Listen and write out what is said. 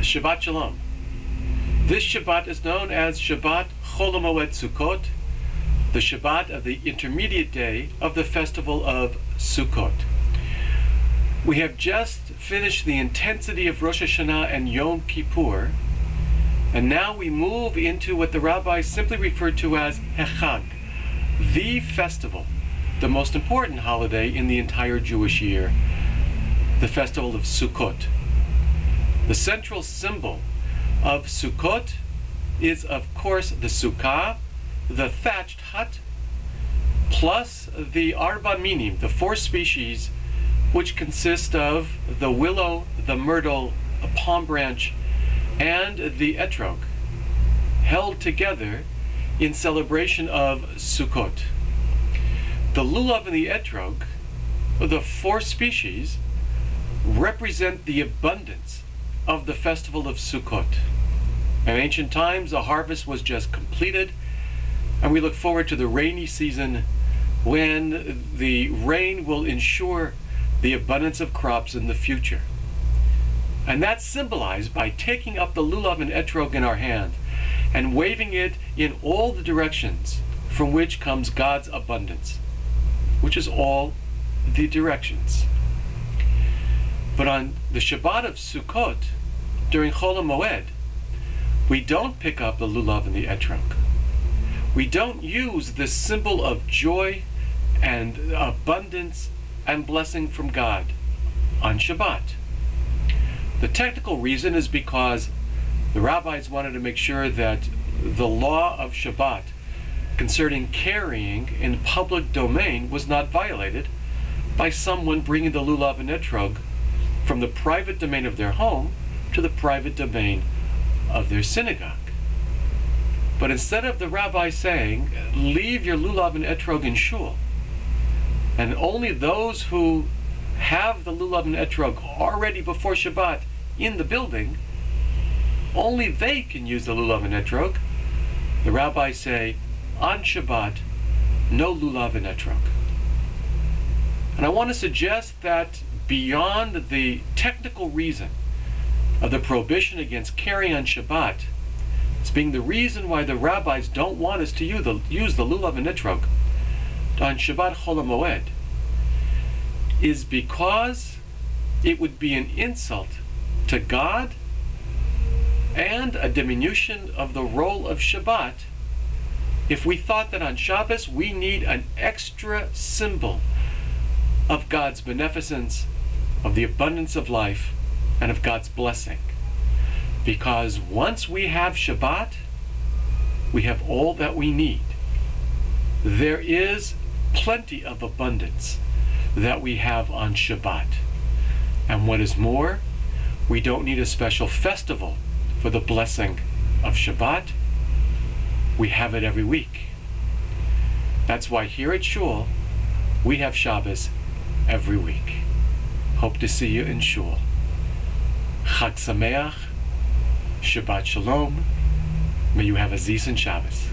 Shabbat Shalom. This Shabbat is known as Shabbat Hol Hamoed Sukkot, the Shabbat of the intermediate day of the festival of Sukkot. We have just finished the intensity of Rosh Hashanah and Yom Kippur, and now we move into what the rabbis simply referred to as Hechag, the festival, the most important holiday in the entire Jewish year, the festival of Sukkot. The central symbol of Sukkot is, of course, the sukkah, the thatched hut, plus the arba minim, the four species, which consist of the willow, the myrtle, a palm branch, and the etrog, held together in celebration of Sukkot. The lulav and the etrog, the four species, represent the abundance of the festival of Sukkot. In ancient times, the harvest was just completed, and we look forward to the rainy season when the rain will ensure the abundance of crops in the future. And that's symbolized by taking up the lulav and etrog in our hand and waving it in all the directions from which comes God's abundance, which is all the directions. But on the Shabbat of Sukkot, during Hol Hamoed, we don't pick up the lulav and the etrog. We don't use this symbol of joy and abundance and blessing from God on Shabbat. The technical reason is because the rabbis wanted to make sure that the law of Shabbat concerning carrying in public domain was not violated by someone bringing the lulav and etrog from the private domain of their home to the private domain of their synagogue. But instead of the rabbi saying, leave your lulav and etrog in shul, and only those who have the lulav and etrog already before Shabbat in the building, only they can use the lulav and etrog, the rabbis say, on Shabbat, no lulav and etrog. And I want to suggest that beyond the technical reason of the prohibition against carrying on Shabbat, as being the reason why the rabbis don't want us to use the lulav and etrog on Shabbat Hol Hamoed, is because it would be an insult to God and a diminution of the role of Shabbat if we thought that on Shabbos we need an extra symbol of God's beneficence, of the abundance of life, and of God's blessing. Because once we have Shabbat, we have all that we need. There is plenty of abundance that we have on Shabbat. And what is more, we don't need a special festival for the blessing of Shabbat. We have it every week. That's why here at Shul, we have Shabbos every week. Hope to see you in Shul. Chag Sameach, Shabbat Shalom. May you have a decent Shabbos.